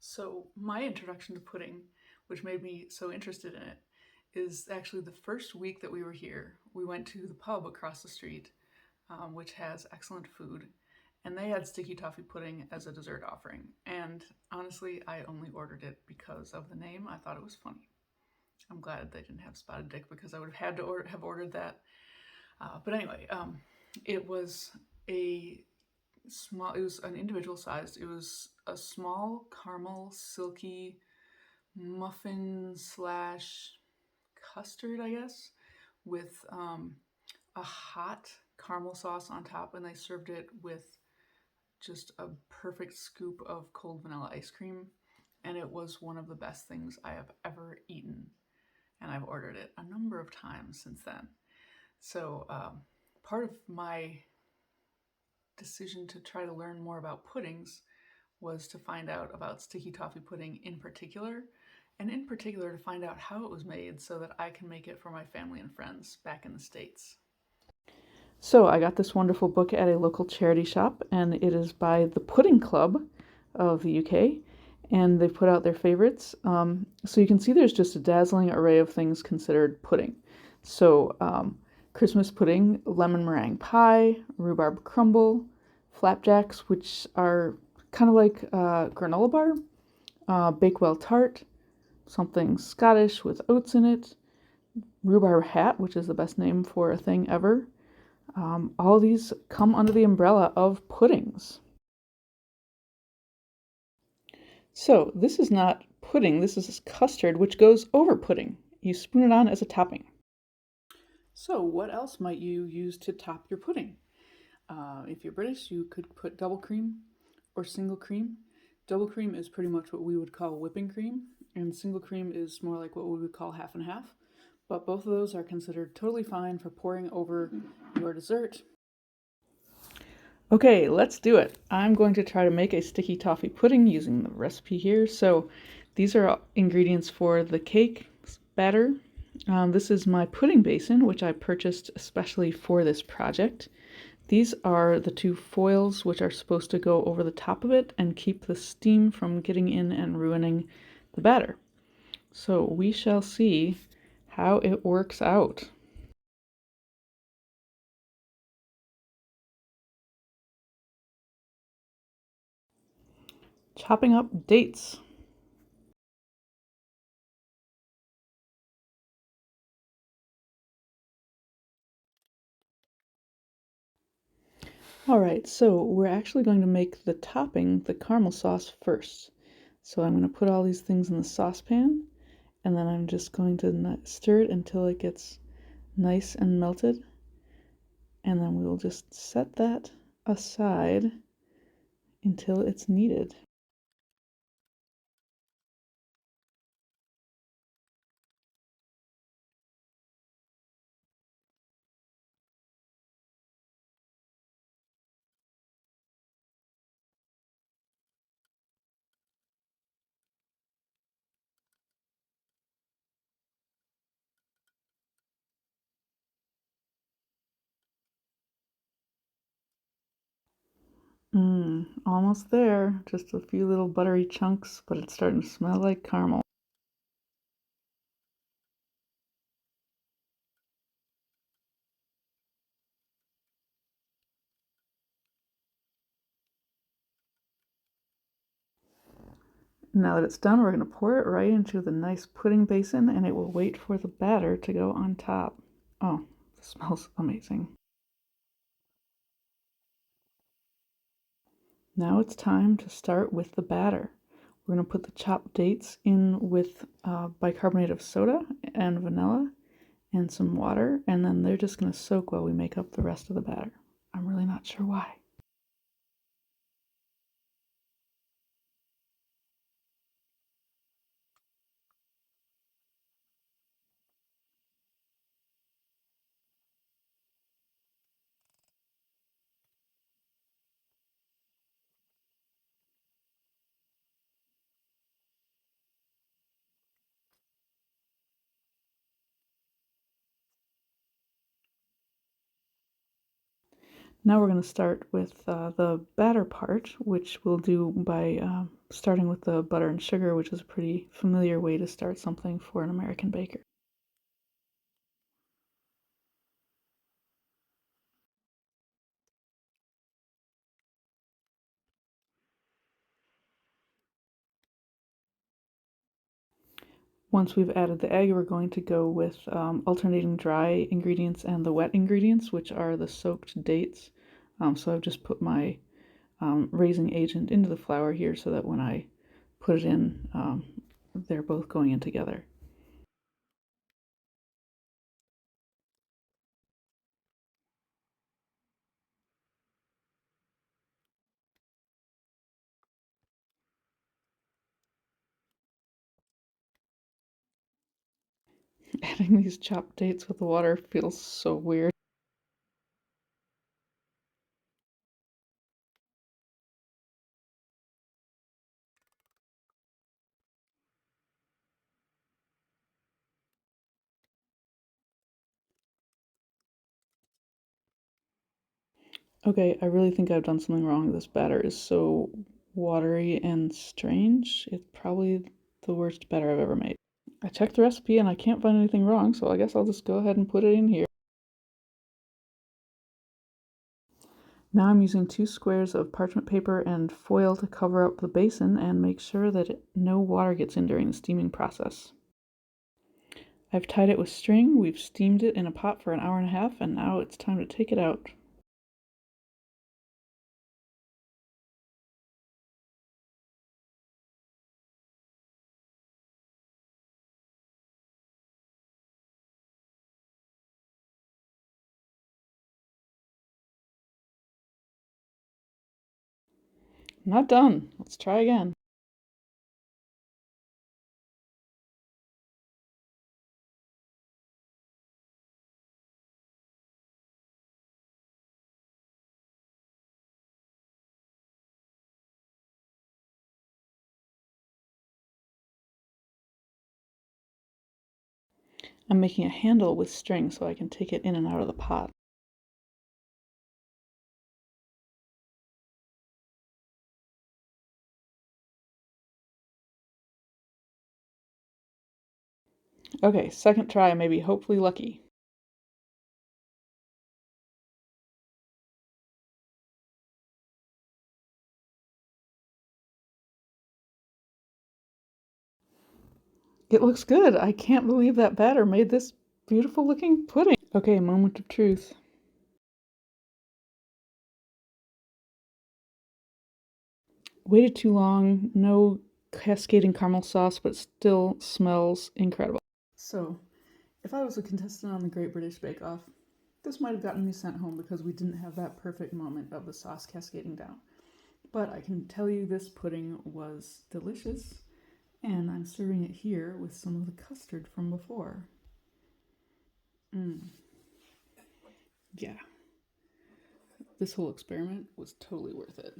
So, my introduction to pudding, which made me so interested in it, is actually the first week that we were here. We went to the pub across the street, which has excellent food, and they had sticky toffee pudding as a dessert offering. And honestly, I only ordered it because of the name. I thought it was funny. I'm glad they didn't have spotted dick because I would have had to have ordered that. But anyway, it was a small. It was an individual sized. It was a small caramel silky muffin slash custard, I guess, with a hot caramel sauce on top, and they served it with just a perfect scoop of cold vanilla ice cream. And it was one of the best things I have ever eaten. And I've ordered it a number of times since then. So, part of my decision to try to learn more about puddings was to find out about sticky toffee pudding in particular, and in particular to find out how it was made so that I can make it for my family and friends back in the States. So I got this wonderful book at a local charity shop, and it is by the Pudding Club of the UK, and they've put out their favorites. So you can see there's just a dazzling array of things considered pudding. So Christmas pudding, lemon meringue pie, rhubarb crumble, flapjacks, which are kind of like granola bar, Bakewell tart, something Scottish with oats in it, rhubarb hat, which is the best name for a thing ever. All these come under the umbrella of puddings. So this is not pudding, this is custard, which goes over pudding. You spoon it on as a topping. So what else might you use to top your pudding? If you're British, you could put double cream or single cream. Double cream is pretty much what we would call whipping cream, and single cream is more like what we would call half and half. But both of those are considered totally fine for pouring over your dessert. Okay, let's do it. I'm going to try to make a sticky toffee pudding using the recipe here. So these are ingredients for the cake batter. This is my pudding basin, which I purchased especially for this project. These are the two foils which are supposed to go over the top of it and keep the steam from getting in and ruining the batter. So we shall see how it works out. Chopping up dates. All right, so we're actually going to make the topping, the caramel sauce first. So I'm going to put all these things in the saucepan, and then I'm just going to stir it until it gets nice and melted. And then we will just set that aside until it's needed. Almost there. Just a few little buttery chunks, but it's starting to smell like caramel. Now that it's done, we're going to pour it right into the nice pudding basin, and it will wait for the batter to go on top. Oh, it smells amazing. Now it's time to start with the batter. We're going to put the chopped dates in with bicarbonate of soda and vanilla and some water, and then they're just going to soak while we make up the rest of the batter. I'm really not sure why. Now we're going to start with the batter part, which we'll do by starting with the butter and sugar, which is a pretty familiar way to start something for an American baker. Once we've added the egg, we're going to go with alternating dry ingredients and the wet ingredients, which are the soaked dates. So I've just put my raising agent into the flour here so that when I put it in, they're both going in together. Adding these chopped dates with the water feels so weird. Okay, I really think I've done something wrong. This batter is so watery and strange. It's probably the worst batter I've ever made. I checked the recipe and I can't find anything wrong, so I guess I'll just go ahead and put it in here. Now I'm using 2 squares of parchment paper and foil to cover up the basin and make sure that no water gets in during the steaming process. I've tied it with string, we've steamed it in a pot for an hour and a half, and now it's time to take it out. Not done. Let's try again. I'm making a handle with string so I can take it in and out of the pot. Okay, second try, maybe hopefully lucky. It looks good. I can't believe that batter made this beautiful looking pudding. Okay, moment of truth. Waited too long, no cascading caramel sauce, but still smells incredible. So, if I was a contestant on the Great British Bake Off, this might have gotten me sent home because we didn't have that perfect moment of the sauce cascading down. But I can tell you this pudding was delicious, and I'm serving it here with some of the custard from before. Yeah, this whole experiment was totally worth it.